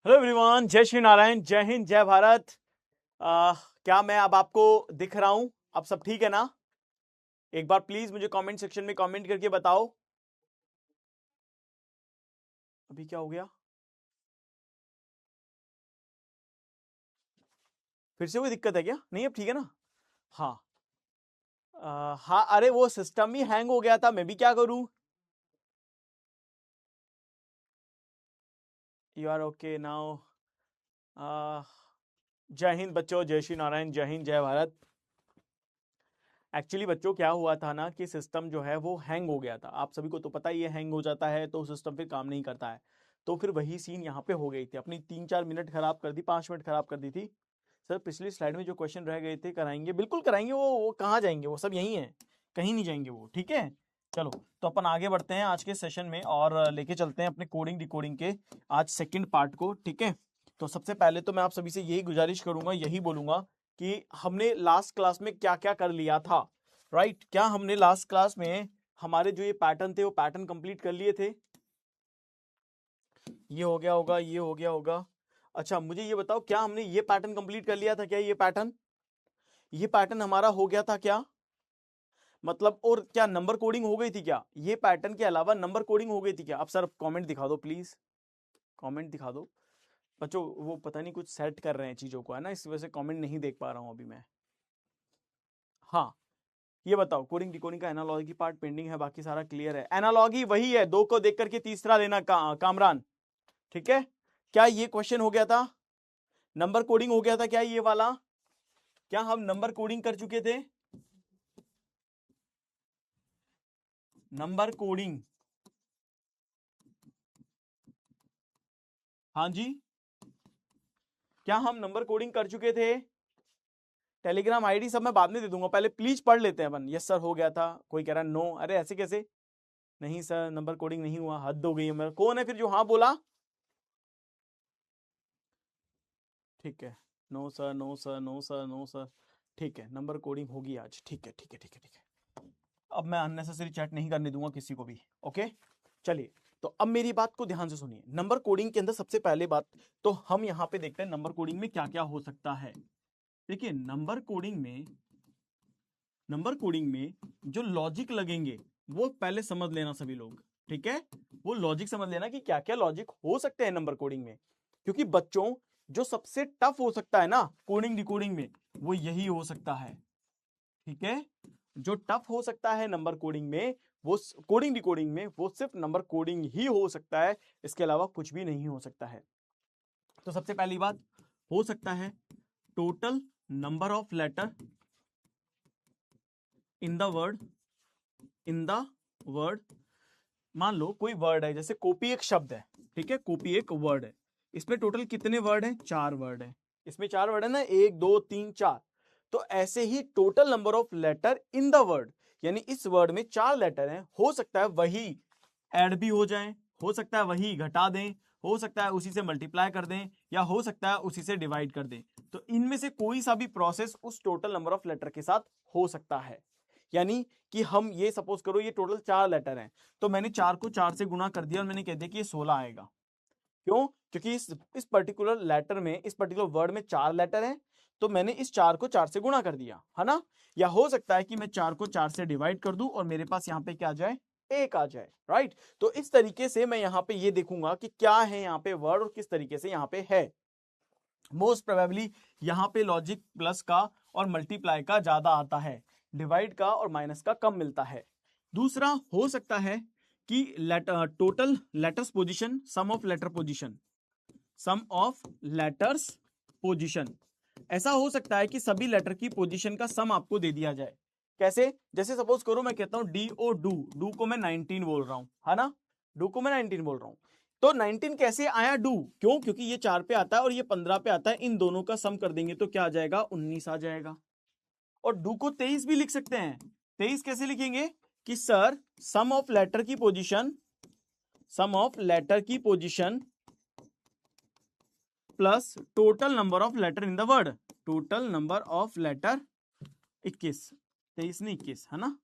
Hello everyone, जय श्री नारायण, जय हिंद, जय भारत। क्या मैं अब आपको दिख रहा हूं? अब सब ठीक है ना? एक बार प्लीज मुझे कमेंट सेक्शन में कमेंट करके बताओ। अभी क्या हो गया? फिर से कोई दिक्कत है क्या? नहीं, अब ठीक है ना? हाँ। हाँ, अरे वो सिस्टम ही हैंग हो गया था, मैं भी क्या करूं। You are okay now? जय हिंद बच्चों, जय श्री नारायण, जय हिंद, जय भारत। एक्चुअली बच्चों क्या हुआ था ना कि सिस्टम जो है वो हैंग हो गया था। आप सभी को तो पता ही है, हैंग हो जाता है तो सिस्टम फिर काम नहीं करता है। तो फिर वही सीन यहाँ पे हो गई थी, अपनी 3-4 मिनट खराब कर दी, 5 मिनट खराब कर दी थी। सर पिछली स्लाइड में जो क्वेश्चन रह गए थे कराएंगे, बिल्कुल कराएंगे। वो कहाँ जाएंगे, वो सब यही है, कहीं नहीं जाएंगे वो। ठीक है, चलो तो अपन आगे बढ़ते हैं आज के सेशन में और लेके चलते हैं अपने कोडिंग डिकोडिंग के आज सेकंड पार्ट को। ठीक है, तो सबसे पहले तो मैं आप सभी से यही गुजारिश करूंगा, यही बोलूंगा कि हमने लास्ट क्लास में क्या क्या कर लिया था। राइट, क्या हमने लास्ट क्लास में हमारे जो ये पैटर्न थे वो पैटर्न कंप्लीट कर लिए थे? ये हो गया होगा, ये हो गया होगा। अच्छा मुझे ये बताओ, क्या हमने ये पैटर्न कंप्लीट कर लिया था क्या? ये पैटर्न हमारा हो गया था क्या? मतलब और क्या नंबर कोडिंग हो गई थी क्या? ये पैटर्न के अलावा नंबर कोडिंग हो गई थी क्या? अब सर कमेंट दिखा दो प्लीज, कमेंट दिखा दो बच्चों। वो पता नहीं कुछ सेट कर रहे हैं चीजों को, है ना, इस वजह से कमेंट नहीं देख पा रहा हूं अभी मैं। हाँ, ये बताओ, कोडिंग डिकोडिंग का एनालॉजी पार्ट पेंडिंग है, बाकी सारा क्लियर है। एनालॉजी वही है, दो को देख करके तीसरा लेना कामरान। ठीक है, क्या ये क्वेश्चन हो गया था? नंबर कोडिंग हो गया था क्या ये वाला? क्या हम नंबर कोडिंग कर चुके थे? नंबर कोडिंग, हाँ जी, क्या हम नंबर कोडिंग कर चुके थे? टेलीग्राम आईडी सब मैं बाद में दे दूंगा, पहले प्लीज पढ़ लेते हैं अपन। यस सर हो गया था, कोई कह रहा नो, अरे ऐसे कैसे? नहीं सर नंबर कोडिंग नहीं हुआ, हद हो गई है मेरा। कौन है फिर जो हाँ बोला? ठीक है, no sir, no sir, no sir, no sir. ठीक है, नंबर कोडिंग होगी आज। ठीक है ठीक है ठीक है ठीक है। अब मैं अननेसेसरी चैट नहीं करने दूंगा किसी को भी। ओके, चलिए तो अब मेरी बात को ध्यान से सुनिए। नंबर कोडिंग के अंदर सबसे पहले बात तो हम यहाँ पे देखते हैं नंबर कोडिंग में क्या क्या हो सकता है। देखिए नंबर कोडिंग में जो लॉजिक लगेंगे वो पहले समझ लेना सभी लोग। ठीक है, वो लॉजिक समझ लेना कि क्या क्या लॉजिक हो सकते हैं नंबर कोडिंग में। क्योंकि बच्चों जो सबसे टफ हो सकता है ना कोडिंग डिकोडिंग में, वो यही हो सकता है। ठीक है, जो टफ हो सकता है नंबर कोडिंग में, वो कोडिंग डिकोडिंग में वो सिर्फ नंबर कोडिंग ही हो सकता है, इसके अलावा कुछ भी नहीं हो सकता है। तो सबसे पहली बात हो सकता है total number of letter in the word. मान लो कोई वर्ड है, जैसे कॉपी एक शब्द है। ठीक है, कॉपी एक वर्ड है, इसमें टोटल कितने वर्ड हैं? 4 वर्ड है। इसमें 4 वर्ड है ना, 1 2 3 4। तो ऐसे ही total number of letter in the word, यानी इस वर्ड में 4 लेटर हैं, हो सकता है वही ऐड भी हो जाए, हो सकता है वही घटा दें, हो सकता है उसी से मल्टीप्लाई कर दें, या हो सकता है उसी से डिवाइड कर दें। तो इनमें से कोई सा भी प्रोसेस उस टोटल नंबर ऑफ लेटर के साथ हो सकता है। यानी कि हम ये सपोज करो ये टोटल 4 लेटर हैं, तो मैंने 4 को 4 से गुना कर दिया और मैंने कह दिया कि ये 16 आएगा। क्यों? क्योंकि इस पर्टिकुलर लेटर में, इस पर्टिकुलर वर्ड में 4 लेटर हैं, तो मैंने इस 4 को 4 से गुना कर दिया, है ना। या हो सकता है कि मैं 4 को 4 से डिवाइड कर दूं और मेरे पास यहाँ पे क्या आ जाए? 1 आ जाए। राइट, तो इस तरीके से मैं यहाँ पे ये देखूंगा कि क्या है यहाँ पे वर्ड और किस तरीके से यहाँ पे है। मोस्ट प्रोबेबली यहाँ पे लॉजिक प्लस का और मल्टीप्लाई का ज्यादा आता है, डिवाइड का और माइनस का कम मिलता है। दूसरा हो सकता है कि total letters position, sum of letter position, sum of letters position. ऐसा हो सकता है कि सभी लेटर की पोजीशन का सम आपको दे दिया जाए। कैसे? जैसे सपोज करो मैं कहता हूं डी ओ डू, डू को मैं 19 बोल रहा हूं, है ना, डू को मैं 19 बोल रहा हूं। तो 19 कैसे आया डू? क्यों? क्योंकि ये 4 पे आता है और ये 15 पे आता है, इन दोनों का सम कर देंगे तो क्या आ जाएगा? 19 आ जाएगा। और डू को 23 भी लिख सकते हैं। 23 कैसे लिखेंगे कि सर सम ऑफ लेटर की पोजीशन, सम ऑफ लेटर की position plus total number of letter in the word, total number of letter 21, 23 नहीं 21, है ना,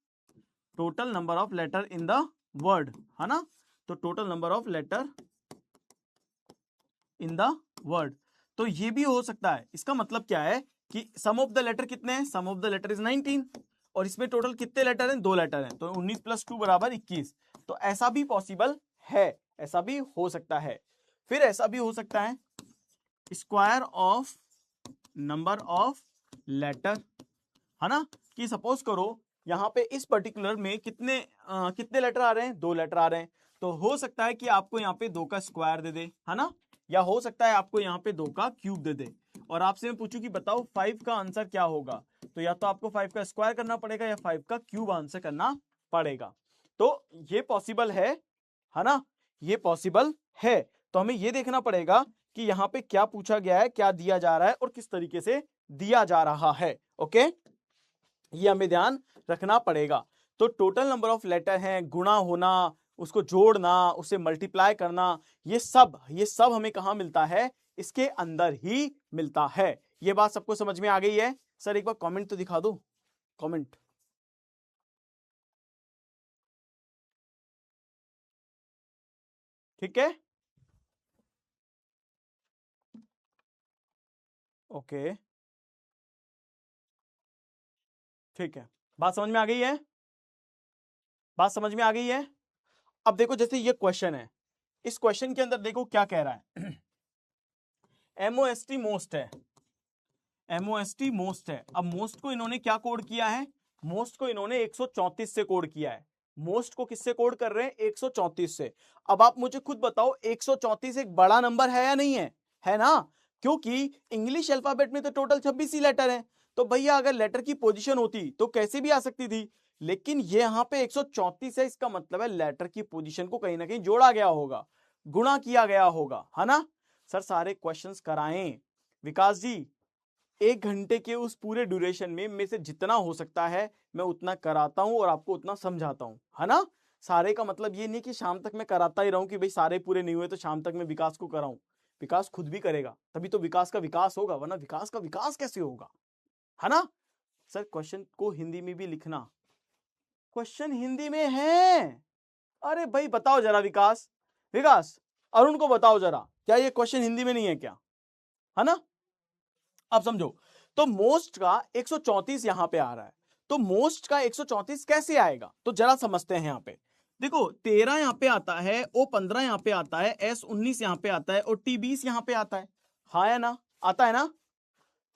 total number of letter in the word, है ना। तो total number of letter in the word. तो ये भी हो सकता है। इसका मतलब क्या है कि सम ऑफ द लेटर कितने हैं, सम ऑफ द लेटर इज 19 और इसमें टोटल कितने लेटर हैं, 2 लेटर हैं, तो 19 + 2 = 21। तो ऐसा भी पॉसिबल है, ऐसा भी हो सकता है। फिर ऐसा भी हो सकता है square of number of letter, है ना, कि सपोज करो यहां पे इस पर्टिकुलर में कितने लेटर आ रहे हैं, 2 लेटर आ रहे हैं। तो हो सकता है कि आपको यहाँ पे 2 का स्क्वायर दे दे, है ना, या हो सकता है आपको यहाँ पे 2 का क्यूब दे दे और आपसे मैं पूछूं कि बताओ 5 का आंसर क्या होगा, तो या तो आपको 5 का स्क्वायर करना पड़ेगा या 5 का क्यूब आंसर करना पड़ेगा। तो ये पॉसिबल है ना, ये पॉसिबल है। तो हमें ये देखना पड़ेगा कि यहाँ पे क्या पूछा गया है, क्या दिया जा रहा है और किस तरीके से दिया जा रहा है। ओके, ये हमें ध्यान रखना पड़ेगा। तो टोटल नंबर ऑफ लेटर हैं, गुणा होना, उसको जोड़ना, उसे मल्टीप्लाई करना, ये सब हमें कहां मिलता है, इसके अंदर ही मिलता है। ये बात सबको समझ में आ गई है? सर एक बार कमेंट तो दिखा दो, कमेंट। ठीक है, ओके, ठीक है, बात समझ में आ गई है, बात समझ में आ गई है। अब देखो जैसे ये क्वेश्चन है, इस क्वेश्चन के अंदर देखो क्या कह रहा है MOST मोस्ट है, MOST मोस्ट है। अब मोस्ट को इन्होंने क्या कोड किया है, मोस्ट को इन्होंने 134 से कोड किया है। मोस्ट को किससे कोड कर रहे हैं, 134 से। अब आप मुझे खुद बताओ 134 एक बड़ा नंबर है या नहीं है ना, क्योंकि इंग्लिश अल्फाबेट में तो टोटल 26 ही लेटर हैं। तो भैया अगर लेटर की पोजीशन होती तो कैसे भी आ सकती थी, लेकिन ये यहां पे 134 है, इसका मतलब है लेटर की पोजीशन को कहीं ना कहीं जोड़ा गया होगा, गुणा किया गया होगा, है ना। सर सारे क्वेश्चंस कराएं विकास जी, 1 घंटे के उस पूरे ड्यूरेशन में से जितना हो सकता है मैं उतना कराता हूं और आपको उतना समझाता हूं, है ना। सारे का मतलब ये नहीं कि शाम तक मैं कराता ही रहूं कि भाई सारे पूरे नहीं हुए तो शाम तक मैं विकास को कराऊं। विकास खुद भी करेगा तभी तो विकास का विकास होगा, वरना विकास का विकास कैसे होगा, है ना। सर क्वेश्चन को हिंदी में भी लिखना, क्वेश्चन हिंदी में है। अरे भाई बताओ जरा विकास, विकास अरुण को बताओ जरा, क्या ये क्वेश्चन हिंदी में नहीं है क्या, है ना। अब समझो, तो मोस्ट का 134 यहां पे आ रहा है, तो मोस्ट का 134 कैसे आएगा, तो जरा समझते हैं। यहां पे देखो 13 यहां पे आता है, O15 यहां पे आता है, S19 यहां पे आता है और T20 यहां पे आता है, हाँ या ना, आता है ना।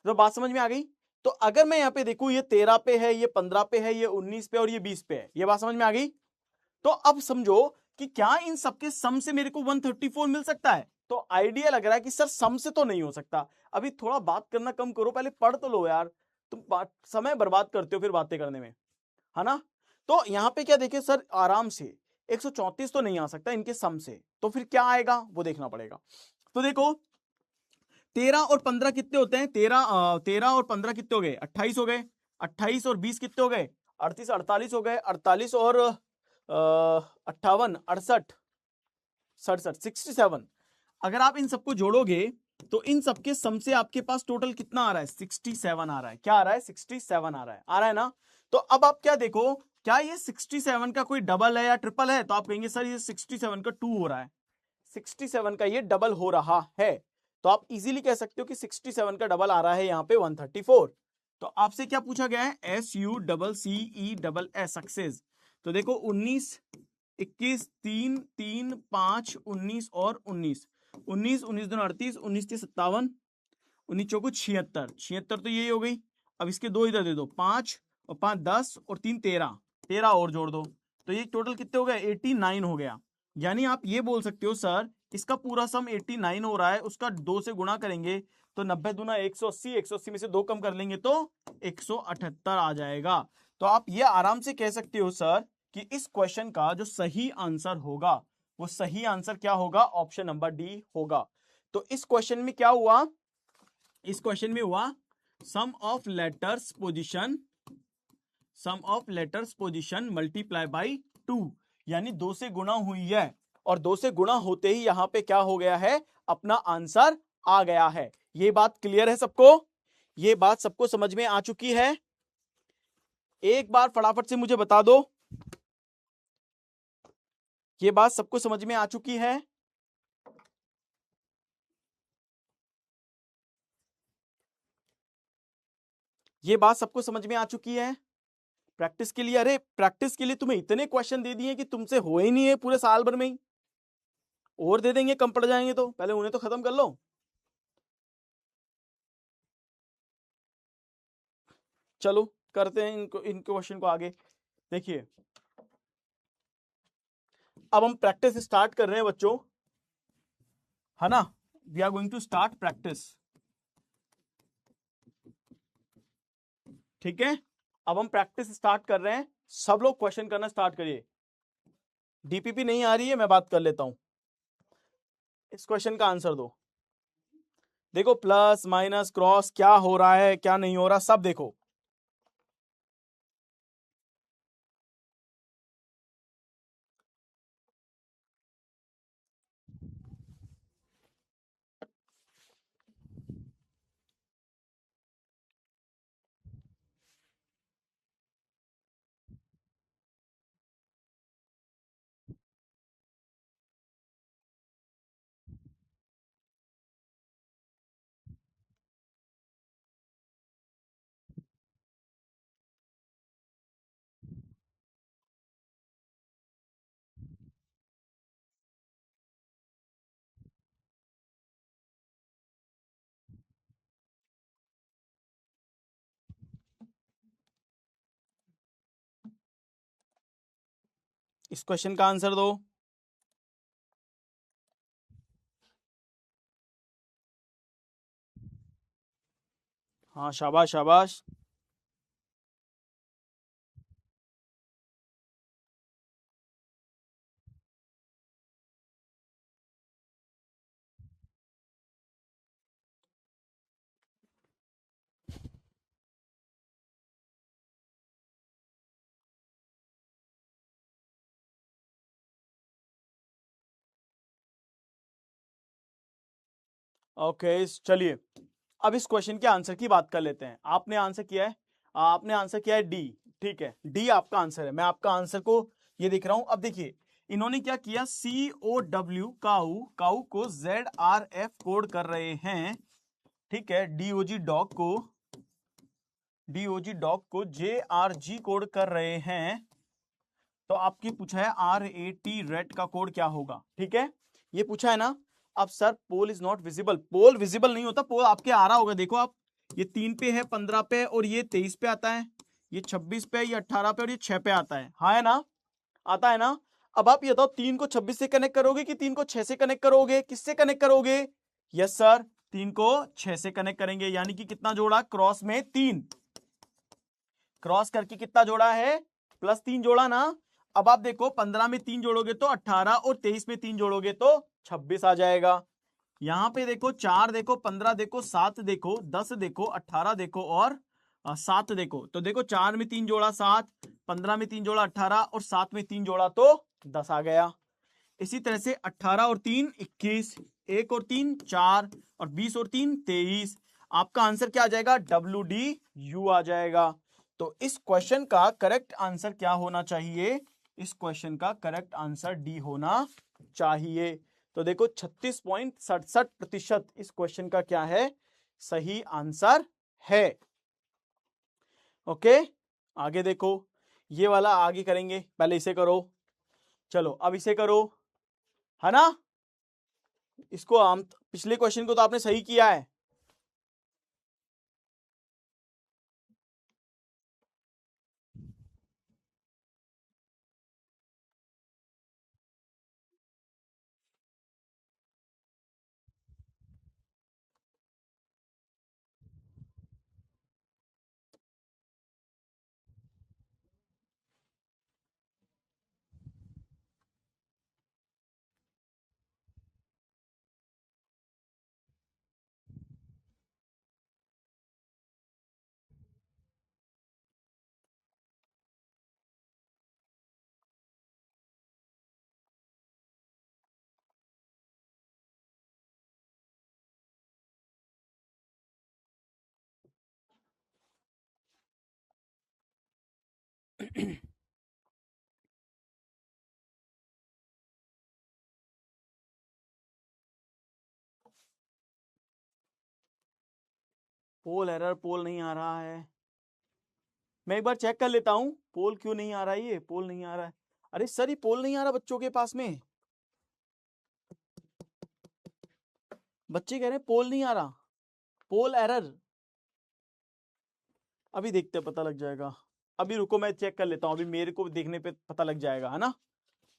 तो बात समझ में आ गई। तो अगर मैं यहां पे देखूं ये 13 पे है, ये 15 पे है, ये 19 पे और ये 20 पे है, ये बात समझ में आ गई। तो अब समझो कि क्या इन सबके सम से मेरे को 134 मिल सकता है, तो आइडिया लग रहा है कि सर सम से तो नहीं हो सकता। अभी थोड़ा बात करना कम करो, पहले पढ़ तो लो यार, तुम समय बर्बाद करते हो फिर बातें करने में, है ना। तो यहां पे क्या देखिए सर, आराम से 134 तो नहीं आ सकता इनके सम से, तो फिर क्या आएगा वो देखना पड़ेगा। तो देखो 13 और 15 कितने होते हैं, 13 और 15 कितने हो गए, 28 हो गए, 28 और 20 कितने हो गए, 38 48 हो गए, 48 और 58 68 67 67। अगर आप इन सबको जोड़ोगे तो इन सबके सम से आपके पास टोटल कितना आ रहा है, 67 आ रहा है। क्या आ रहा है, 67 आ रहा है ना। तो अब आप क्या देखो, क्या ये 67 का कोई डबल है या ट्रिपल है, तो आप कहेंगे सर ये 67 का 2 हो रहा है, 67 का ये डबल हो रहा है। तो आप इजीली कह सकते हो कि 67 का डबल आ रहा है यहाँ पे 134। तो आपसे क्या पूछा गया है, SUCCE सक्सेस। तो देखो 19 21 3 3 5 19 और 19 19 19 दूनी 38 19 के 57 19 चौको 76 76 तो यही हो गई। अब इसके 2 इधर दे दो, 5 और 5 10 और 3 13 13 और जोड़ दो, तो ये टोटल कितने हो गए, 89 हो गया। यानी आप ये बोल सकते हो सर इसका पूरा सम 89 हो रहा है, उसका 2 से गुणा करेंगे तो 90 दूना 180, 180 में से 2 कम कर लेंगे तो 178 आ जाएगा। तो आप ये आराम से कह सकते हो सर कि इस क्वेश्चन का जो सही आंसर होगा, वो सही आंसर क्या होगा, ऑप्शन नंबर डी होगा। तो इस क्वेश्चन में क्या हुआ, इस क्वेश्चन में हुआ sum of letters position multiply by 2, यानी 2 से गुणा हुई है और 2 से गुणा होते ही यहां पे क्या हो गया है, अपना आंसर आ गया है। ये बात क्लियर है सबको, ये बात सबको समझ में आ चुकी है। एक बार फटाफट से मुझे बता दो, ये बात सबको समझ में आ चुकी है। ये बात सबको समझ में आ चुकी है? प्रैक्टिस के लिए, अरे प्रैक्टिस के लिए तुम्हें इतने क्वेश्चन दे दिए कि तुमसे हो ही नहीं है पूरे साल भर में ही, और दे देंगे कम पड़ जाएंगे, तो पहले उन्हें तो खत्म कर लो। चलो करते हैं इनको, इन क्वेश्चन को आगे। देखिए अब हम प्रैक्टिस स्टार्ट कर रहे हैं बच्चों, है ना। We are going to start practice, ठीक है। अब हम प्रैक्टिस स्टार्ट कर रहे हैं, सब लोग क्वेश्चन करना स्टार्ट करिए। डीपीपी नहीं आ रही है, मैं बात कर लेता हूं। इस क्वेश्चन का आंसर दो। देखो प्लस माइनस क्रॉस क्या हो रहा है क्या नहीं हो रहा सब देखो। इस क्वेश्चन का आंसर दो। हाँ शाबाश शाबाश। ओके चलिए, अब इस क्वेश्चन के आंसर की बात कर लेते हैं। आपने आंसर किया है, आपने आंसर किया है डी, ठीक है, डी आपका आंसर है। मैं आपका आंसर को ये दिख रहा हूं। अब देखिए इन्होंने क्या किया, COW काऊ, काऊ को ZRF कोड कर रहे हैं, ठीक है। डीओजी डॉग को JRG कोड कर रहे हैं। तो आपकी पूछा है RAT रेट का कोड क्या होगा, ठीक है, ये पूछा है ना। अब sir poll is not visible, poll visible नहीं होता, पोल आपके आ रहा होगा, देखो आप, ये 3 पे है, 15 पे, और ये 23 पे आता है, ये 26 पे, ये 18 पे, और ये 6 पे आता है, हाँ है ना, आता है ना। अब आप ये बताओ 3 को 26 से कनेक्ट करोगे कि 3 को 6 से कनेक्ट करोगे, किससे कनेक्ट करोगे? यस सर, 3 को 6 से कनेक्ट करेंगे, यानी कि कितना जोड़ा, क्रॉस में 3, क्रॉस करके कितना जोड़ा है, +3 जोड़ा ना। अब आप देखो 15 में 3 जोड़ोगे तो 18, और 23 में 3 जोड़ोगे तो 26 आ जाएगा। यहां पे देखो 4 देखो, 15 देखो, 7 देखो, 10 देखो, 18 देखो, और 7 देखो। तो देखो 4 में 3 जोड़ा 7, 15 में 3 जोड़ा 18, और 7 में 3 जोड़ा तो 10 आ गया। इसी तरह से 18 और 3 21, 1 और 3 4, और 20 और 3 23। आपका आंसर क्या आ जाएगा, WDU आ जाएगा। तो इस क्वेश्चन का करेक्ट आंसर क्या होना चाहिए, इस क्वेश्चन का करेक्ट आंसर डी होना चाहिए। तो देखो 36.67% इस क्वेश्चन का क्या है, सही आंसर है। ओके आगे देखो, ये वाला आगे करेंगे, पहले इसे करो। चलो अब इसे करो, है ना। इसको हम पिछले क्वेश्चन को तो आपने सही किया है। पोल एरर, पोल नहीं आ रहा है। मैं एक बार चेक कर लेता हूं पोल क्यों नहीं आ रहा है, ये पोल नहीं आ रहा है। अरे सर ये पोल नहीं आ रहा बच्चों के पास में, बच्चे कह रहे हैं पोल नहीं आ रहा, पोल एरर। अभी देखते हैं, पता लग जाएगा। अभी रुको मैं चेक कर लेता हूं, अभी मेरे को देखने पे पता लग जाएगा, है ना।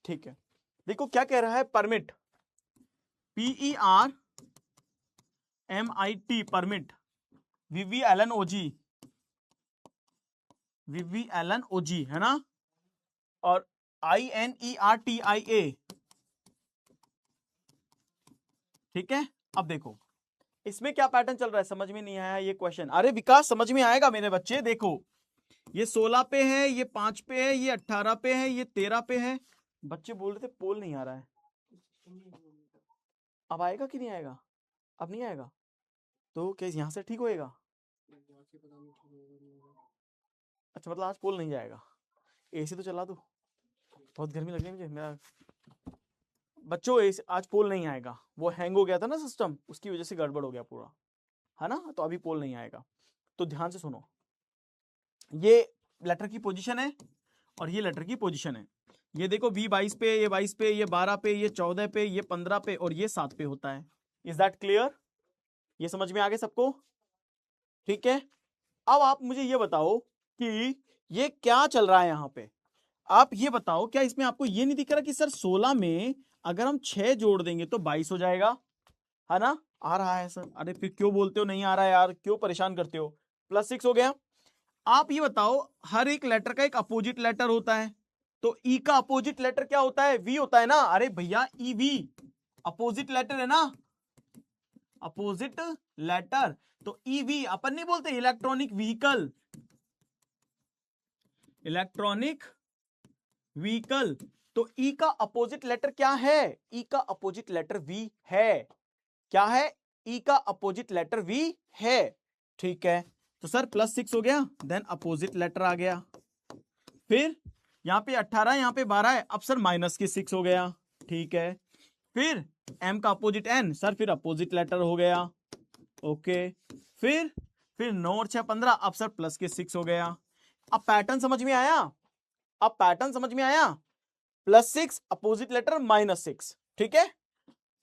ठीक है, देखो क्या कह रहा है, परमिट, PERMIT, परमिट, VVLNOG है ना, और INERTIA, ठीक है। अब देखो इसमें क्या पैटर्न चल रहा है, समझ में नहीं आया ये क्वेश्चन। अरे विकास समझ में आएगा मेरे बच्चे, देखो ये 16 पे है, ये 5 पे है, ये 18 पे है, ये 13 पे है। बच्चे बोल रहे थे पोल नहीं आ रहा है, अब आएगा कि नहीं आएगा, अब नहीं आएगा तो क्या यहां से ठीक होएगा। अच्छा मतलब आज पोल नहीं जाएगा, एसी तो चला दो, बहुत गर्मी लग रही है मुझे मेरा। बच्चों आज पोल नहीं आएगा, वो हैंग हो गया था ना सिस्टम, उसकी वजह से गड़बड़ हो गया पूरा, है ना। तो अभी पोल नहीं आएगा, तो ध्यान से सुनो, ये लेटर की पोजीशन है और ये लेटर की पोजीशन है। ये देखो V22 पे, ये 22 पे, ये 12 पे, ये 14 पे, ये 15 पे और ये 7 पे होता है। इज दैट क्लियर, ये समझ में आ गया सबको, ठीक है। अब आप मुझे ये बताओ कि ये क्या चल रहा है यहाँ पे, आप ये बताओ क्या इसमें आपको ये नहीं दिख रहा कि सर 16 में अगर हम 6 जोड़ देंगे तो 22 हो जाएगा, है ना। आ रहा है सर, अरे फिर क्यों बोलते हो नहीं आ रहा है यार, क्यों परेशान करते हो। +6 हो गया। आप ये बताओ हर एक लेटर का एक अपोजिट लेटर होता है, तो ई का अपोजिट लेटर क्या होता है, वी होता है ना। अरे भैया ई वी अपोजिट लेटर है ना, अपोजिट लेटर। तो ईवी अपन नहीं बोलते इलेक्ट्रॉनिक व्हीकल, इलेक्ट्रॉनिक व्हीकल। तो ई का अपोजिट लेटर क्या है, ई का अपोजिट लेटर वी है, क्या है, ई का अपोजिट लेटर वी है, ठीक है। तो सर +6 हो गया, देन अपोजिट लेटर आ गया। फिर यहां पे 18 यहां पे 12 है, अब सर -6 हो गया, ठीक है। फिर m का अपोजिट n, सर फिर अपोजिट लेटर हो गया, ओके। फिर 9 और 6 15, अब सर +6 हो गया। अब पैटर्न समझ में आया, अब पैटर्न समझ में आया, +6 अपोजिट लेटर -6, ठीक है।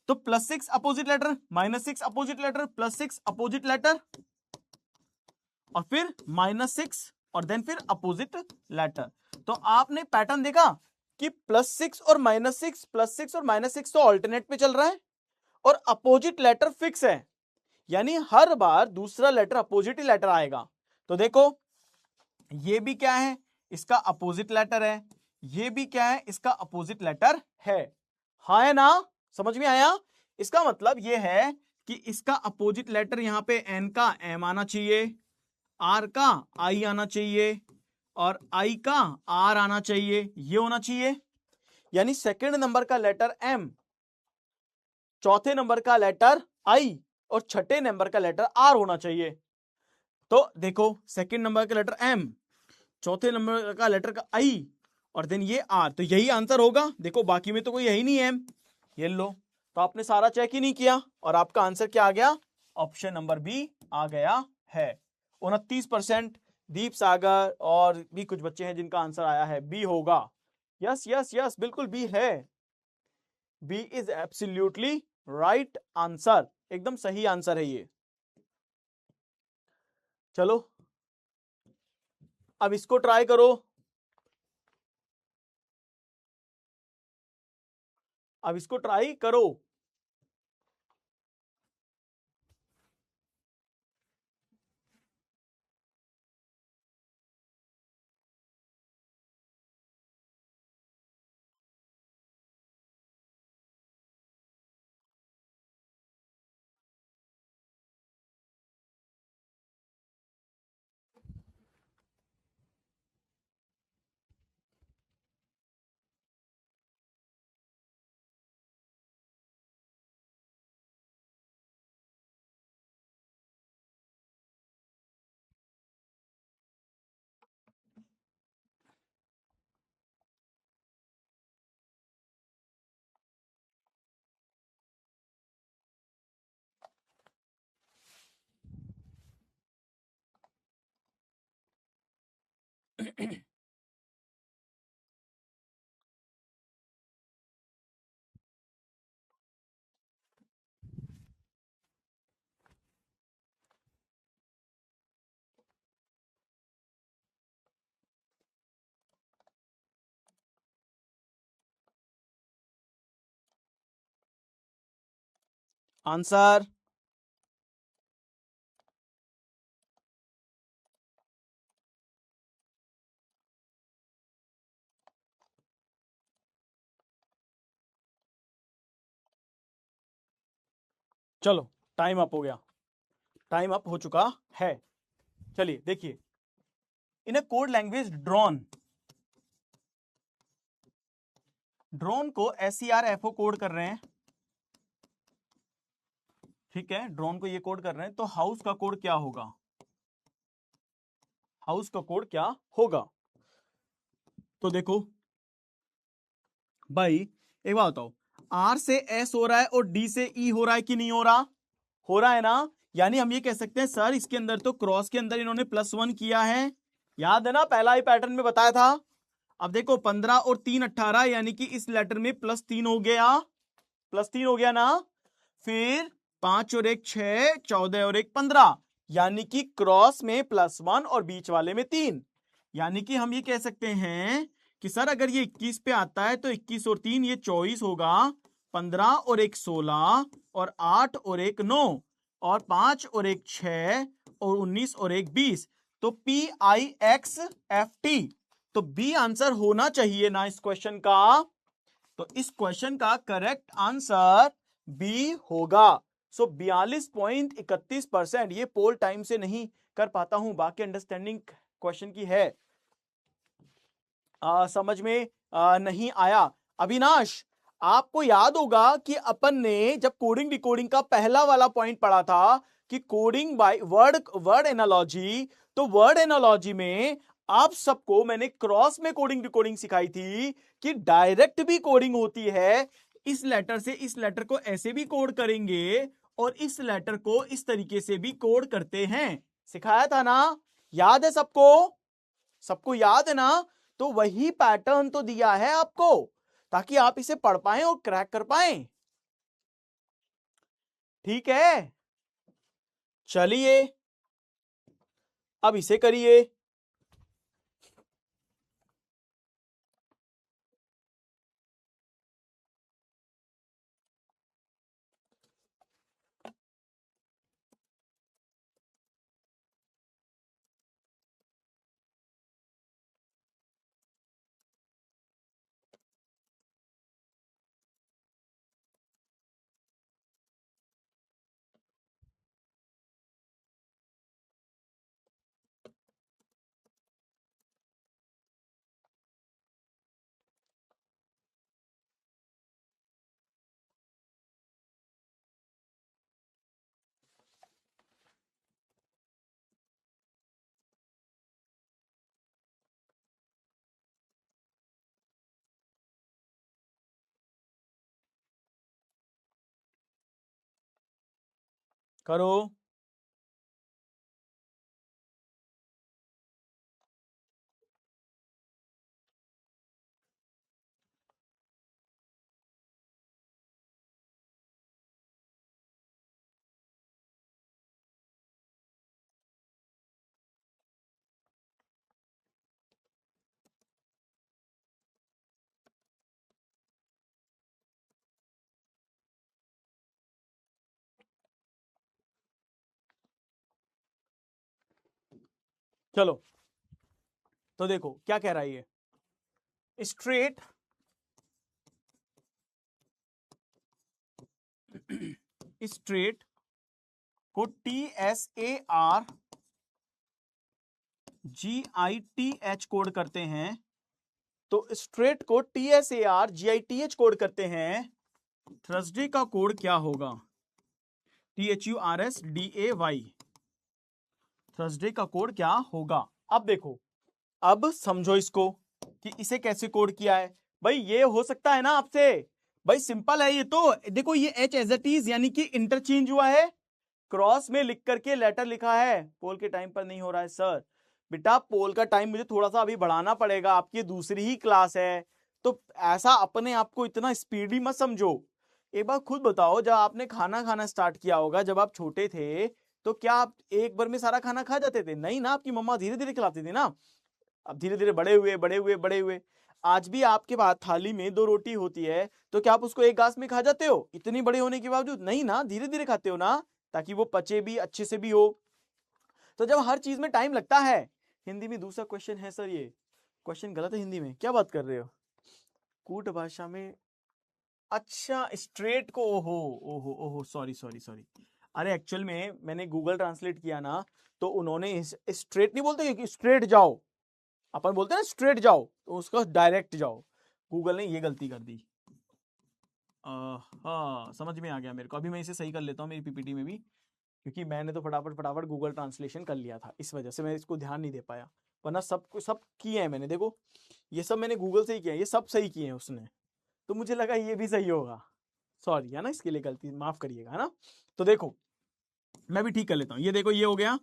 तो +6 opposite letter, -6 opposite letter, +6 opposite letter, और फिर -6 और देन फिर अपोजिट लेटर। तो आपने पैटर्न देखा कि +6 और -6, +6 और -6 तो ऑल्टरनेट पे चल रहा है और अपोजिट लेटर फिक्स है, यानी हर बार दूसरा लेटर अपोजिट ही लेटर आएगा। तो देखो ये भी क्या है, इसका अपोजिट लेटर है, ये भी क्या है, इसका अपोजिट लेटर है, हाँ है ना, समझ में आया। इसका मतलब ये है कि इसका अपोजिट लेटर यहां पे एन का एम आना चाहिए, आर का आई आना चाहिए और आई का आर आना चाहिए, ये होना चाहिए। यानी सेकंड नंबर का लेटर एम, चौथे नंबर का लेटर आई और छठे नंबर का लेटर आर होना चाहिए। तो देखो सेकंड नंबर का लेटर एम, चौथे नंबर का लेटर का आई और देन ये आर, तो यही आंसर होगा। देखो बाकी में तो कोई यही नहीं है, ये लो। तो आपने सारा चेक ही नहीं किया और आपका आंसर क्या आ गया, ऑप्शन नंबर बी आ गया है। 29% दीप सागर और भी कुछ बच्चे हैं जिनका आंसर आया है बी होगा। यस यस यस बिल्कुल बी है, B is absolutely right answer, एकदम सही आंसर है ये। चलो अब इसको ट्राई करो, अब इसको ट्राई करो। आंसर चलो, टाइम अप हो गया, टाइम अप हो चुका है। चलिए देखिए, इन अ कोड लैंग्वेज ड्रोन को SERFO कोड कर रहे हैं, ठीक है, ड्रोन को ये कोड कर रहे हैं, तो हाउस का कोड क्या होगा? हाउस का कोड क्या होगा? तो देखो भाई, एक बात बताओ, R से S हो रहा है और D से E हो रहा है कि नहीं हो रहा? हो रहा है ना। यानी हम ये कह सकते हैं सर इसके अंदर तो क्रॉस के अंदर इन्होंने +1 किया है, याद है ना, पहला ही पैटर्न में बताया था। अब देखो 15 और 3 18, यानी कि इस लेटर में +3 हो गया, +3 हो गया ना। फिर 5 और 1 6, 14 और 1 15, यानी कि क्रॉस में +1 और बीच वाले में 3, यानी कि हम ये कह सकते हैं कि सर अगर ये 21 पे आता है तो 21 और 3 ये 24 होगा, 15 और 1 16, और 8 और 1 9, और 5 और 1 6, और 19 और 1 20, तो PIXFT। तो बी आंसर होना चाहिए ना इस क्वेश्चन का। तो इस क्वेश्चन का करेक्ट आंसर बी होगा। सो 42.31%। ये पोल टाइम से नहीं कर पाता हूं, बाकी अंडरस्टैंडिंग क्वेश्चन की है, समझ में नहीं आया। अविनाश, आपको याद होगा कि अपन ने जब कोडिंग डिकोडिंग का पहला वाला पॉइंट पढ़ा था कि कोडिंग बाय वर्ड एनालॉजी, तो वर्ड एनालॉजी में आप सबको मैंने क्रॉस में कोडिंग डिकोडिंग सिखाई थी कि डायरेक्ट भी कोडिंग होती है, इस लेटर से इस लेटर को ऐसे भी कोड करेंगे और इस लेटर को इस तरीके से भी कोड करते हैं, सिखाया था ना, याद है सबको? सबको याद है ना? तो वही पैटर्न तो दिया है आपको ताकि आप इसे पढ़ पाएं और क्रैक कर पाएं, ठीक है। चलिए अब इसे करिए। करो। चलो तो देखो क्या कह रहा है ये, स्ट्रेट स्ट्रेट को TSARGITH कोड करते हैं, तो स्ट्रेट को TSARGITH कोड करते हैं, थर्सडे का कोड क्या होगा? THURSDAY, थर्सडे का कोड क्या होगा? अब देखो, अब समझो इसको कि इसे कैसे कोड किया है। भाई ये हो सकता है ना आपसे, भाई सिंपल है ये तो, देखो ये H एज इट इज यानी कि इंटरचेंज हुआ है, क्रॉस में लिख करके लेटर लिखा है, पोल के टाइम पर नहीं हो रहा है सर, बेटा पोल का टाइम मुझे थोड़ा सा अभी बढ़ाना पड़ेगा, आपकी दूसरी ही क्लास है, तो ऐसा अपने आप को इतना स्पीडी मत समझो। एक बार खुद बताओ, जब आपने खाना खाना स्टार्ट किया होगा जब आप छोटे थे, तो क्या आप एक बार में सारा खाना खा जाते थे? नहीं ना, आपकी मम्मा धीरे धीरे खिलाती थी ना। अब धीरे धीरे बड़े हुए बड़े हुए बड़े हुए, आज भी आपके पास थाली में 2 रोटी होती है, तो क्या आप उसको एक घास में खा जाते हो इतनी बड़े होने के बावजूद? नहीं ना, धीरे धीरे खाते हो ना, ताकि वो पचे भी अच्छे से भी हो। तो जब हर चीज में टाइम लगता है। हिंदी में दूसरा क्वेश्चन है सर, ये क्वेश्चन गलत है हिंदी में, क्या बात कर रहे हो? कूट भाषा में, अच्छा स्ट्रेट को, ओहो ओहो ओहो, सॉरी सॉरी सॉरी। अरे एक्चुअल में मैंने गूगल ट्रांसलेट किया ना, तो उन्होंने स्ट्रेट नहीं बोलते कि स्ट्रेट जाओ, अपन बोलते हैं ना स्ट्रेट जाओ, तो उसका डायरेक्ट जाओ। गूगल ने ये गलती कर दी। हाँ समझ में आ गया मेरे को, अभी मैं इसे सही कर लेता हूँ मेरी पीपीटी में भी, क्योंकि मैंने तो फटाफट फटाफट गूगल ट्रांसलेशन कर लिया था, इस वजह से मैं इसको ध्यान नहीं दे पाया। वरना सब किए हैं मैंने, देखो ये सब मैंने गूगल से ही किया है, ये सब सही किए हैं उसने, तो मुझे लगा ये भी सही होगा। सॉरी है ना, इसके लिए गलती माफ करिएगा, है ना। तो देखो मैं भी ठीक कर लेता हूं, ये देखो ये हो गया,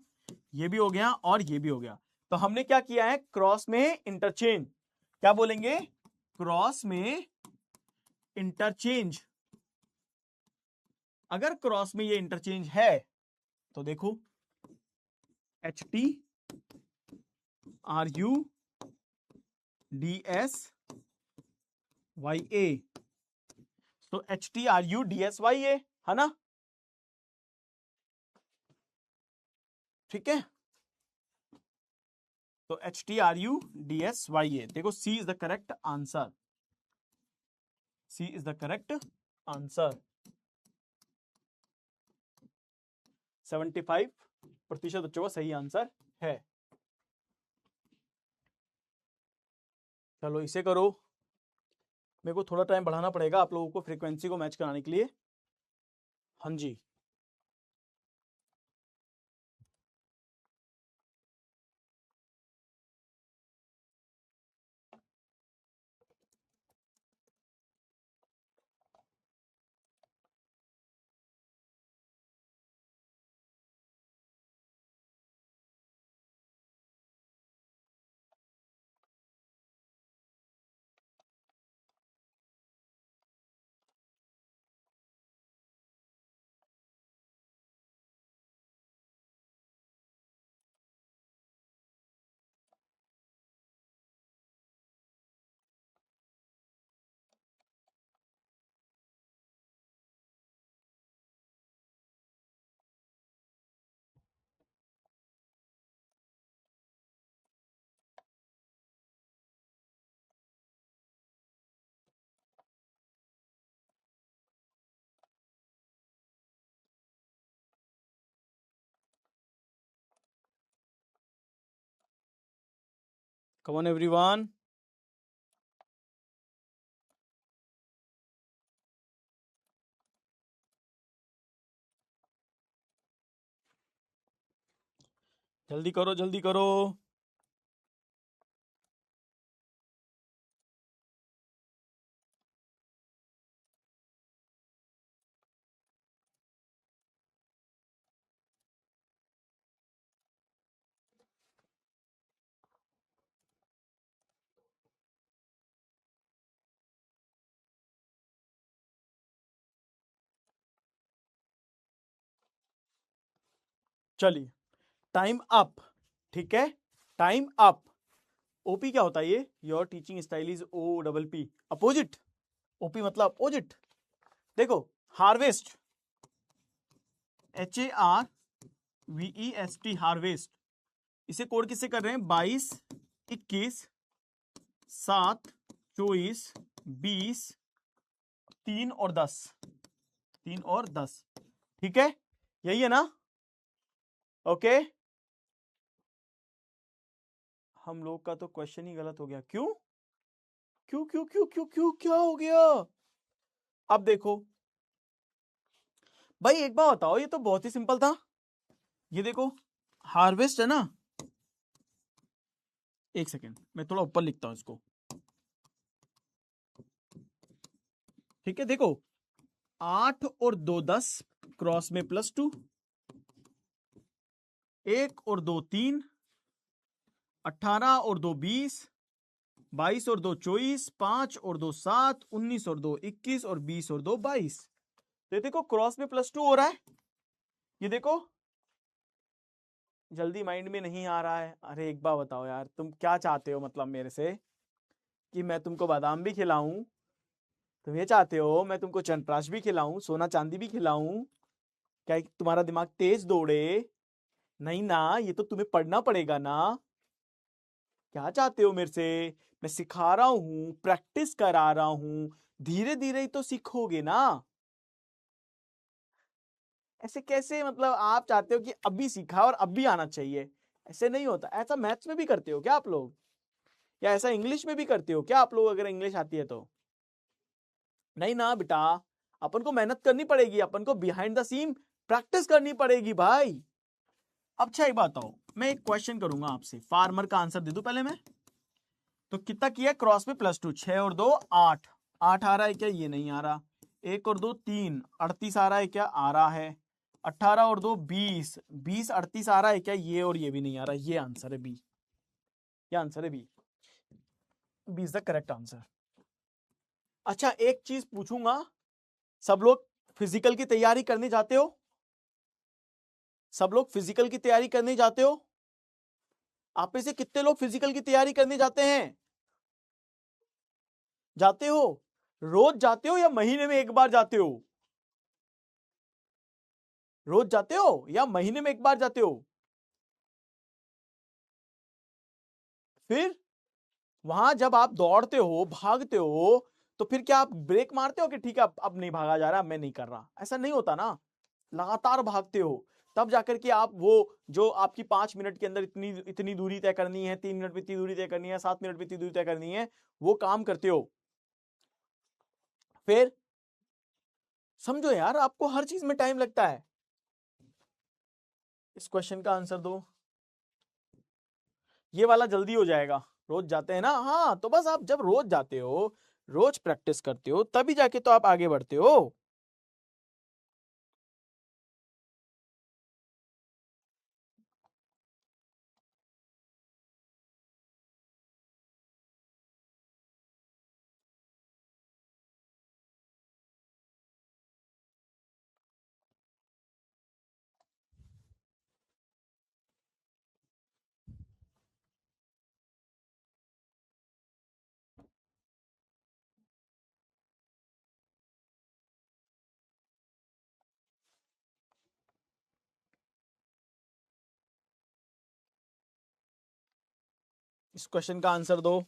ये भी हो गया और ये भी हो गया। तो हमने क्या किया है, क्रॉस में इंटरचेंज, क्या बोलेंगे, क्रॉस में इंटरचेंज। अगर क्रॉस में ये इंटरचेंज है तो देखो HT RU DSYA, तो HT RU DSYA है ना, ठीक है। तो HT RU DSYA, देखो C is the correct answer, C is the correct answer. 75% बच्चों का सही आंसर है। चलो इसे करो, मेरे को थोड़ा टाइम बढ़ाना पड़ेगा आप लोगों को फ्रीक्वेंसी को मैच कराने के लिए। हाँ जी, कम ऑन एवरीवन। जल्दी करो जल्दी करो। चलिए टाइम अप, ठीक है, टाइम अप। ओपी क्या होता है, ये your teaching style is OPP, opposite. OP मतलब अपोजिट। देखो हार्वेस्ट, HARVEST, हार्वेस्ट, इसे कोड किससे कर रहे हैं, 22 21 7 24 20 3 और 10, 3 और 10, ठीक है, यही है ना। ओके, हम लोग का तो क्वेश्चन ही गलत हो गया, क्यों क्यों क्यों क्यों क्यों क्यों क्या हो गया? अब देखो भाई एक बार बताओ, ये तो बहुत ही सिंपल था। ये देखो हार्वेस्ट है ना, एक सेकेंड मैं थोड़ा ऊपर लिखता हूं इसको, ठीक है। देखो 8 और 2 10, क्रॉस में +2, 1 और 2 3, 18 और 2 20, 22 और 2 24, 5 और 2 7, 19 और 2 21 और 20 और 2 22। तो ये देखो क्रॉस में +2 हो रहा है। ये देखो जल्दी माइंड में नहीं आ रहा है। अरे एक बार बताओ यार, तुम क्या चाहते हो मतलब मेरे से, कि मैं तुमको बादाम भी खिलाऊं? तुम ये चाहते हो मैं तुमको चंद्रप्राश भी खिलाऊं, सोना चांदी भी खिलाऊं? क्या तुम्हारा दिमाग तेज दौड़े? नहीं ना, ये तो तुम्हें पढ़ना पड़ेगा ना। क्या चाहते हो मेरे से? मैं सिखा रहा हूं, प्रैक्टिस करा रहा हूं, धीरे धीरे ही तो सीखोगे ना। ऐसे कैसे, मतलब आप चाहते हो कि अभी सीखा और अभी आना चाहिए? ऐसे नहीं होता। ऐसा मैथ्स में भी करते हो क्या आप लोग? या ऐसा इंग्लिश में भी करते हो क्या आप लोग, अगर इंग्लिश आती है तो? नहीं ना बेटा, अपन को मेहनत करनी पड़ेगी, अपन को बिहाइंड द सीन प्रैक्टिस करनी पड़ेगी भाई। अब अच्छा एक बात बताओ, मैं एक क्वेश्चन करूंगा आपसे, फार्मर का आंसर दे दूं पहले मैं। तो कितना किया क्रॉस में +2, 6 और 2 8, 8 आ रहा है क्या? ये नहीं आ रहा। 1 और 2 3, 38 आ रहा है क्या? आ रहा है। 18 और 2 20, 20 38 आ रहा है क्या? ये और ये भी नहीं आ रहा। ये आंसर है बी। ये आंसर है B. B is the correct answer. अच्छा एक चीज पूछूंगा, सब लोग फिजिकल की तैयारी करने जाते हो? सब लोग फिजिकल की तैयारी करने जाते हो? आप में से कितने लोग फिजिकल की तैयारी करने जाते हैं? जाते हो? रोज जाते हो या महीने में एक बार जाते हो? रोज जाते हो या महीने में एक बार जाते हो? फिर वहां जब आप दौड़ते हो, भागते हो, तो फिर क्या आप ब्रेक मारते हो कि ठीक है अब नहीं भागा जा रहा, मैं नहीं कर रहा? ऐसा नहीं होता ना। लगातार भागते हो, तब जाकर के आप वो जो आपकी 5 मिनट के अंदर इतनी इतनी दूरी तय करनी है, 3 मिनट में इतनी दूरी तय करनी है, 7 मिनट में इतनी दूरी तय करनी है, वो काम करते हो। फिर समझो यार, आपको हर चीज में टाइम लगता है। इस क्वेश्चन का आंसर दो। ये वाला जल्दी हो जाएगा। रोज जाते हैं ना, हाँ, तो बस आप जब रोज जाते हो, रोज प्रैक्टिस करते हो, तभी जाके तो आप आगे बढ़ते हो। इस क्वेश्चन का आंसर दो।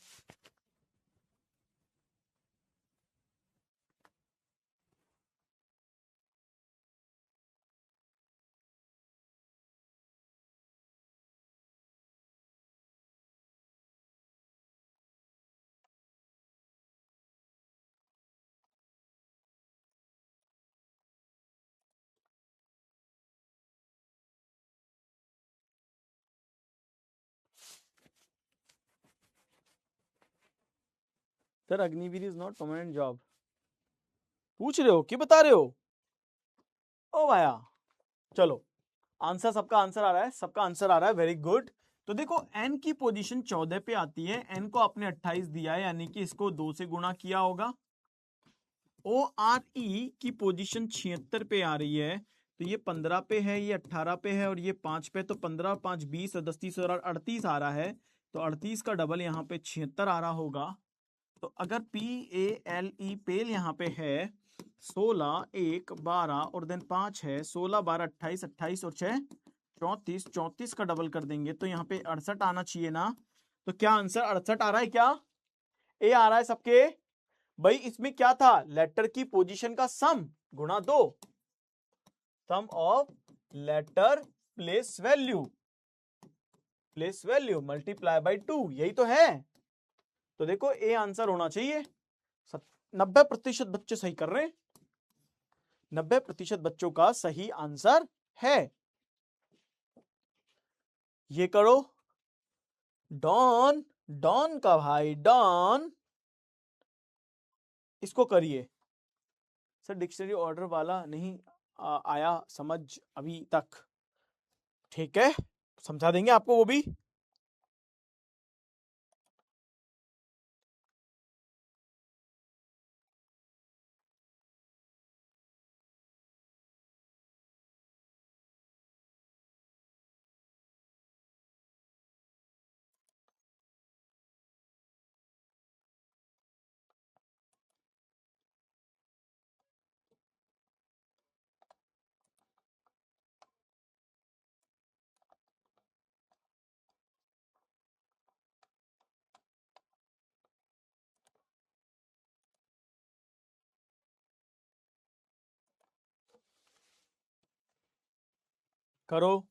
Sir Agniveer is not permanent job, पूछ रहे हो कि बता रहे हो? ओ भाया, चलो आंसर, सबका आंसर आ रहा है, सबका आंसर आ रहा है, वेरी गुड। तो देखो एन की पोजीशन 14 पे आती है, एन को आपने 28 दिया है, यानी कि इसको 2 से गुणा किया होगा। ओ आर ई की पोजीशन 76 पे आ रही है, तो ये 15 पे है, ये 18 पे है और ये 5 पे, तो 15 और 5 20 और 10 30 और 38 आ रहा है। तो 38 का डबल यहाँ पे 76 आ रहा होगा। तो अगर PALE पेल यहाँ पे है 16 1 12 और देन 5 है, 16 12 28, 28 और 6 34, 34 का डबल कर देंगे तो यहाँ पे 68 आना चाहिए ना। तो क्या आंसर 68 आ रहा है क्या? ए आ रहा है सबके? भाई इसमें क्या था, लेटर की पोजीशन का सम गुणा 2, sum of letter place value, place value multiply by 2, यही तो है। तो देखो ए आंसर होना चाहिए। 90% बच्चे सही कर रहे हैं, 90% बच्चों का सही आंसर है। ये करो। डॉन, डॉन का भाई डॉन, इसको करिए। सर डिक्शनरी ऑर्डर वाला नहीं आया समझ अभी तक। ठीक है, समझा देंगे आपको वो भी। करो।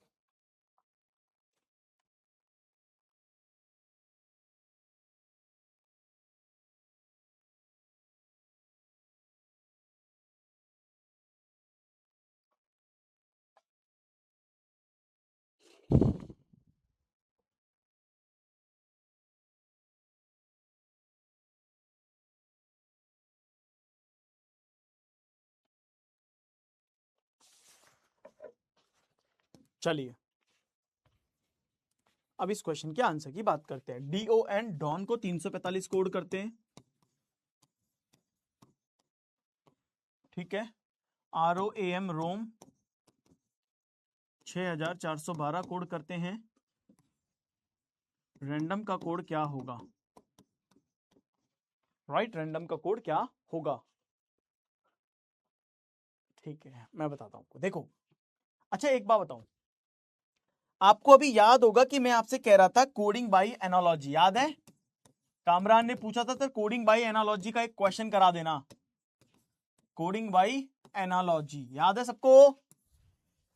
चलिए अब इस क्वेश्चन के आंसर की बात करते हैं। DON डॉन को 345 कोड करते हैं, ठीक है। ROAM रोम 6412 कोड करते हैं। रैंडम का कोड क्या होगा? राइट, रैंडम का कोड क्या होगा? ठीक है, मैं बताता हूं आपको, देखो। अच्छा एक बात बताऊं, आपको अभी याद होगा कि मैं आपसे कह रहा था कोडिंग बाय एनालॉजी, याद है? कामरान ने पूछा था, तो कोडिंग बाय एनालॉजी का एक क्वेश्चन करा देना। कोडिंग बाय एनालॉजी याद है सबको?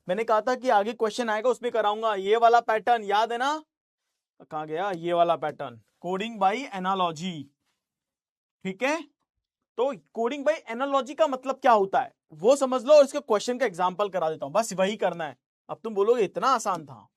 मैंने कहा था कि आगे क्वेश्चन आएगा उसमें कराऊंगा, ये वाला पैटर्न याद है ना? कहां गया ये वाला पैटर्न, कोडिंग बाय एनालॉजी, ठीक है। तो कोडिंग बाय एनालॉजी का मतलब क्या होता है वो समझ लो, और इसके क्वेश्चन का एग्जांपल करा देता हूं, बस वही करना है। अब तुम बोलोगे इतना आसान था।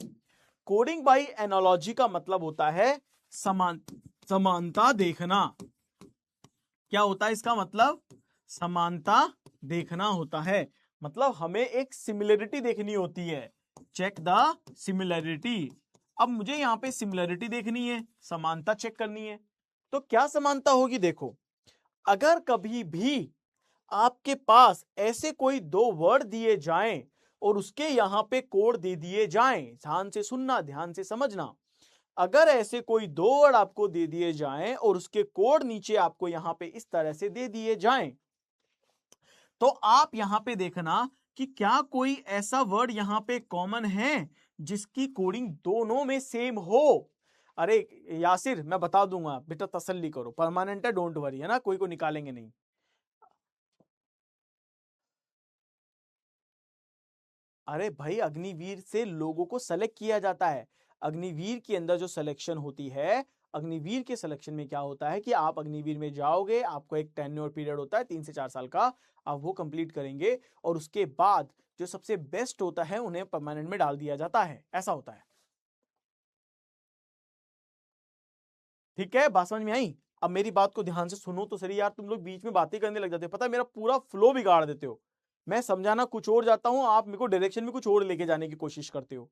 कोडिंग बाय एनालॉजी का मतलब होता है समानता देखना। क्या होता है इसका मतलब? समानता देखना होता है। मतलब हमें एक सिमिलरिटी देखनी होती है, चेक द सिमिलरिटी। अब मुझे यहां पे सिमिलरिटी देखनी है, समानता चेक करनी है। तो क्या समानता होगी? देखो, अगर कभी भी आपके पास ऐसे कोई दो वर्ड दिए जाएं और उसके यहां पे कोड दे दिए जाएं, ध्यान से सुनना, ध्यान से समझना। अगर ऐसे कोई दो वर्ड आपको दे दिए जाएं और उसके कोड नीचे आपको यहां पे इस तरह से दे दिए जाएं, तो आप यहां पे देखना कि क्या कोई ऐसा वर्ड यहां पे कॉमन है जिसकी कोडिंग दोनों में सेम हो। अरे यासिर, मैं बता दूंगा बेटा, तसल्ली करो, परमानेंट है, डोंट वरी, है ना, कोई को निकालेंगे नहीं। अरे भाई, अग्निवीर से लोगों को सेलेक्ट किया जाता है। अग्निवीर के अंदर जो सिलेक्शन होती है, अग्निवीर के सिलेक्शन में क्या होता है कि आप अग्निवीर में जाओगे, आपको एक टेन्योर पीरियड होता है 3 से 4 साल का, आप वो कंप्लीट करेंगे और उसके बाद जो सबसे बेस्ट होता है उन्हें परमानेंट में डाल दिया जाता है, ऐसा होता है। ठीक है, बात समझ में आई? अब मेरी बात को ध्यान से सुनो तो सही यार, तुम लोग बीच में बातें करने लग जाते हो, पता है मेरा पूरा फ्लो बिगाड़ देते हो। मैं समझाना कुछ और जाता हूं, आप मेरे को डायरेक्शन में कुछ और लेके जाने की कोशिश करते हो,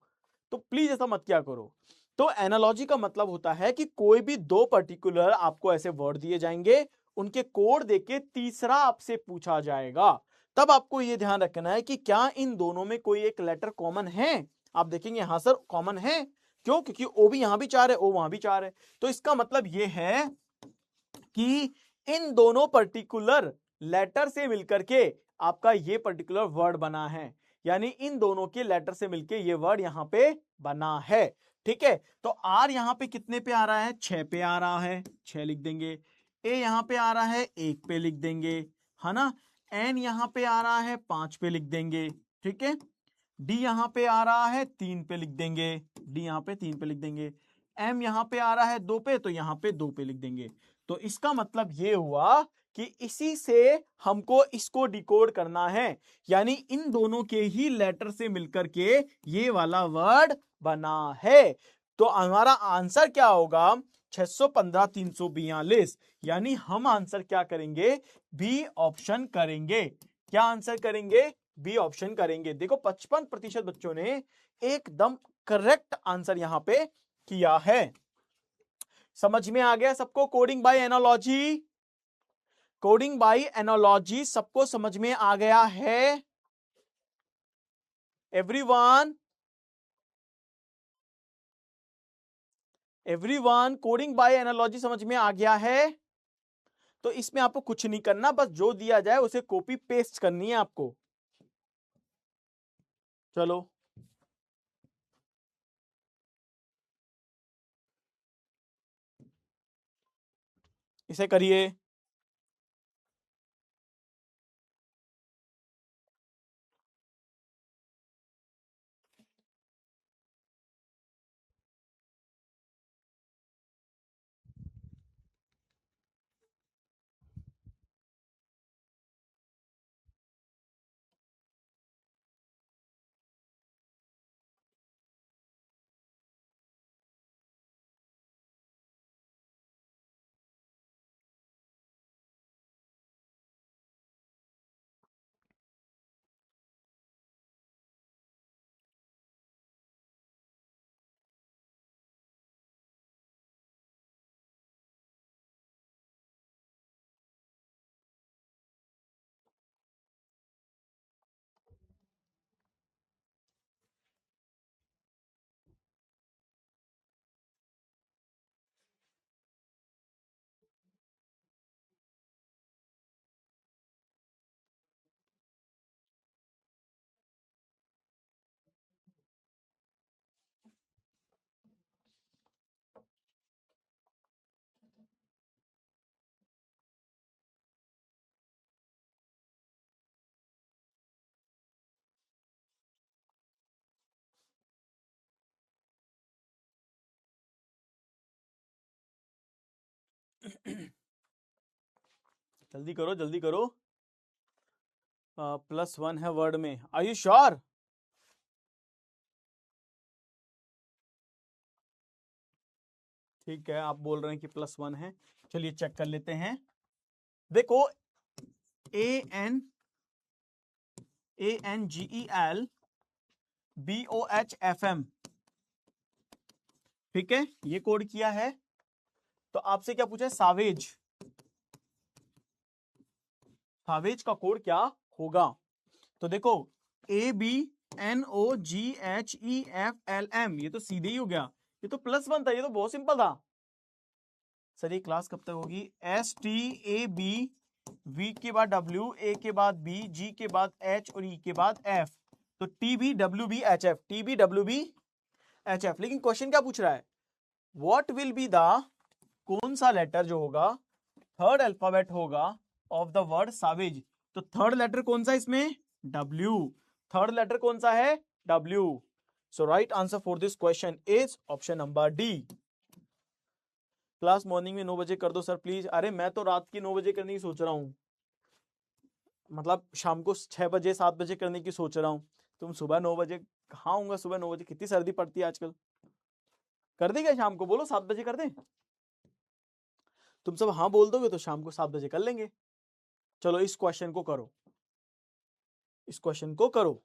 तो प्लीज ऐसा मत क्या करो। तो एनालॉजी का मतलब होता है कि कोई भी दो पर्टिकुलर आपको ऐसे वर्ड दिए जाएंगे, उनके कोड देके तीसरा आपसे पूछा जाएगा। तब आपको यह ध्यान रखना है कि क्या इन दोनों में कोई एक लेटर कॉमन है। आप देखेंगे हाँ सर कॉमन है, क्यों? क्योंकि ओ भी यहां भी 4 है, ओ वहां भी 4 है। तो इसका मतलब यह है कि इन दोनों पर्टिकुलर लेटर से मिलकर के आपका ये पर्टिकुलर वर्ड बना है, यानी इन दोनों के लेटर से मिलकर ये वर्ड यहां पे बना है। ठीक है, तो आर यहां पे कितने पे आ रहा है? 6 पे आ रहा है, 6 लिख देंगे। ए यहां पे आ रहा है 1 पे लिख देंगे, है ना। एन यहां पे आ रहा है 5 पे लिख देंगे, ठीक है। डी यहां पे आ रहा है 3 पे लिख देंगे, डी यहां पे 3 पे लिख देंगे। एम यहां पे आ रहा है 2 पे, तो यहां पे 2 पे लिख देंगे। तो इसका मतलब ये हुआ कि इसी से हमको इसको डिकोड करना है, यानी इन दोनों के ही लेटर से मिलकर के ये वाला वर्ड बना है। तो हमारा आंसर क्या होगा? 615 342, यानी हम आंसर क्या करेंगे? बी ऑप्शन करेंगे। क्या आंसर करेंगे? बी ऑप्शन करेंगे। देखो 55% बच्चों ने एकदम करेक्ट आंसर यहां पे किया है। समझ में आ गया सबको? Coding by analogy, coding by analogy सबको समझ में आ गया है? Everyone, everyone, coding by analogy समझ में आ गया है? तो इसमें आपको कुछ नहीं करना, बस जो दिया जाए उसे कॉपी पेस्ट करनी है आपको। चलो इसे करिए। जल्दी करो जल्दी करो। +1 है वर्ड में, आर यू श्योर? ठीक है, आप बोल रहे हैं कि +1 है, चलिए चेक कर लेते हैं। देखो ANGEL BOHFM, ठीक है, ये कोड किया है। तो आपसे क्या पूछा है? सावेज, सावेज का कोड क्या होगा? तो देखो ABNOGHEFLM, ये तो सीधे ही हो गया, ये तो +1 था, ये तो बहुत सिंपल था। सर ये क्लास कब तक होगी? STAB, V के बाद W, A के बाद B, G के बाद H और E के बाद F, तो TBWBHF, TBWBHF। लेकिन क्वेश्चन क्या पूछ रहा है? व्हाट विल बी द, कौन सा लेटर जो होगा, थर्ड अल्फाबेट होगा ऑफ द वर्ड सावेज। तो थर्ड लेटर कौन सा इसमें? W। थर्ड लेटर कौन सा है? W। So right answer for this question is option number D. Class morning में 9 बजे कर दो सर प्लीज। अरे मैं तो रात की 9 बजे करने की सोच रहा हूँ, मतलब शाम को 6 बजे 7 बजे करने की सोच रहा हूँ। तुम सुबह 9 बजे कहाँ होऊंगा? सुबह 9 बजे कितनी सर्दी पड़ती है आजकल। कर देगा शाम को, बोलो 7 बजे कर दें। तुम सब हाँ बोल दोगे तो शाम को 7 बजे कर लेंगे। चलो इस क्वेश्चन को करो, इस क्वेश्चन को करो।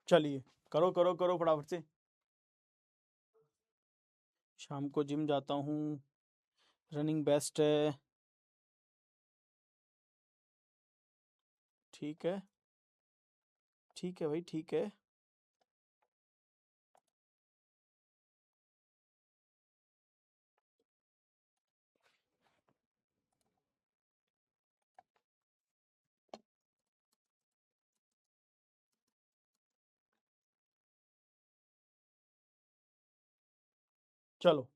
चलिए करो करो करो फटाफट से। शाम को जिम जाता हूँ, रनिंग बेस्ट है। ठीक है, ठीक है भाई, ठीक है। चलो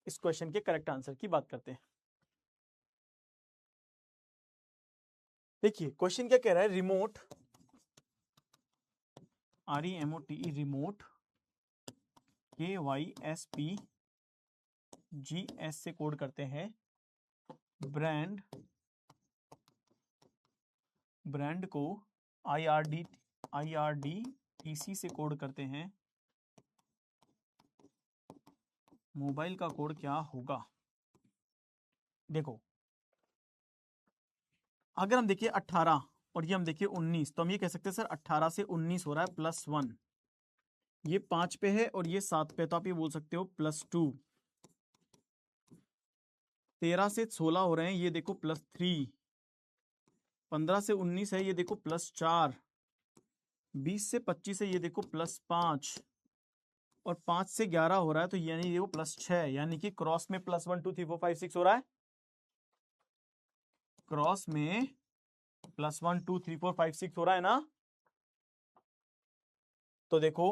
इस क्वेश्चन के करेक्ट आंसर की बात करते हैं। देखिए क्वेश्चन क्या कह रहा है? रिमोट, REMOTE, रिमोट, KYSPGS से कोड करते हैं। ब्रांड, ब्रांड को IRDTC से कोड करते हैं। मोबाइल का कोड क्या होगा? देखो अगर हम देखिए 18 और ये हम देखिए 19, तो हम ये कह सकते हैं सर 18 से 19 हो रहा है +1, ये 5 पे है और ये 7 पे, तो आप ये बोल सकते हो +2। 13 से 16 हो रहे हैं, ये देखो +3। 15 से 19 है, ये देखो +4। 20 से 25 है, ये देखो +5। और 5 से 11 हो रहा है, तो यानी देखो +6, यानी कि क्रॉस में +1 2 3 4 5 6 हो रहा है। क्रॉस में +1 2 3 4 5 6 हो रहा है ना। तो देखो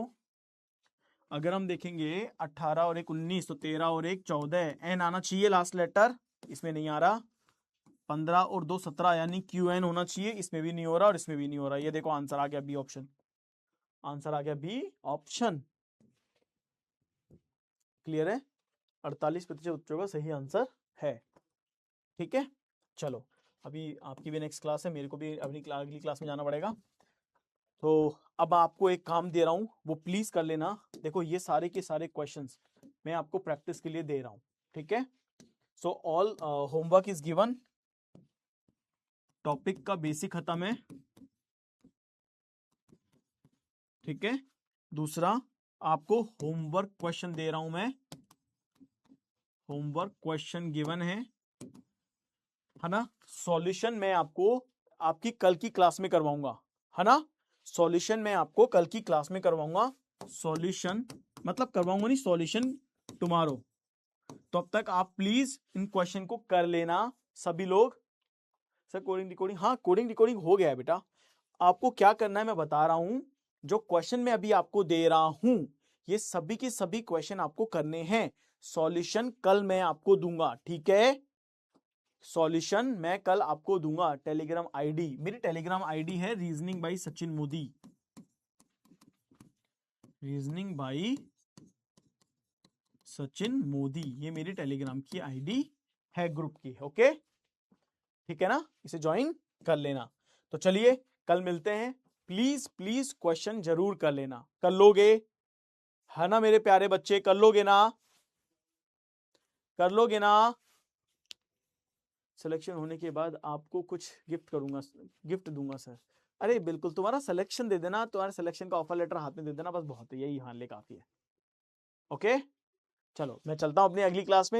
अगर हम देखेंगे 18 और 1 19, तो 13 और 1 14, एन आना चाहिए लास्ट लेटर, इसमें नहीं आ रहा। 15 और 2 17, यानी QN होना चाहिए, इसमें भी नहीं हो रहा और इसमें भी नहीं हो रहा। ये देखो आंसर आ गया बी ऑप्शन, आंसर आ गया बी ऑप्शन। क्लियर है? 48% बच्चों का सही आंसर है। ठीक है, चलो अभी आपकी भी नेक्स्ट क्लास है, मेरे को भी अपनी अगली क्लास में जाना पड़ेगा। तो अब आपको एक काम दे रहा हूं, वो प्लीज कर लेना। देखो ये सारे के सारे क्वेश्चंस मैं आपको प्रैक्टिस के लिए दे रहा हूं, ठीक है। So all homework is given, topic का बेसिक खत्म है, ठीक है। दूसरा आपको होमवर्क क्वेश्चन दे रहा हूं मैं, होमवर्क क्वेश्चन गिवन है ना। सॉल्यूशन मैं आपको आपकी कल की क्लास में करवाऊंगा, है ना। सॉल्यूशन मैं आपको कल की क्लास में करवाऊंगा, सॉल्यूशन मतलब करवाऊंगा नहीं, सॉल्यूशन टुमारो। तो अब तक आप प्लीज इन क्वेश्चन को कर लेना सभी लोग। सर कोडिंग रिकॉर्डिंग, हाँ कोडिंग रिकॉर्डिंग हो गया है बेटा। आपको क्या करना है मैं बता रहा हूं, जो क्वेश्चन मैं अभी आपको दे रहा हूं ये सभी के सभी क्वेश्चन आपको करने हैं। सॉल्यूशन कल मैं आपको दूंगा, ठीक है। सॉल्यूशन मैं कल आपको दूंगा। टेलीग्राम आईडी, मेरी टेलीग्राम आईडी है reasoning by Sachin Modi, reasoning by Sachin Modi, ये मेरी टेलीग्राम की आईडी है ग्रुप की, ओके ठीक है ना, इसे ज्वाइन कर लेना। तो चलिए कल मिलते हैं, प्लीज प्लीज क्वेश्चन जरूर कर लेना, कर लोगे है ना मेरे प्यारे बच्चे, कर लोगे ना, कर लोगे ना। सिलेक्शन होने के बाद आपको कुछ गिफ्ट करूंगा, गिफ्ट दूंगा सर। अरे बिल्कुल, तुम्हारा सिलेक्शन दे देना, तुम्हारे सिलेक्शन का ऑफर लेटर हाथ में दे देना, बस बहुत है, यही हाँ ले काफी है। ओके चलो मैं चलता हूं अपनी अगली क्लास में।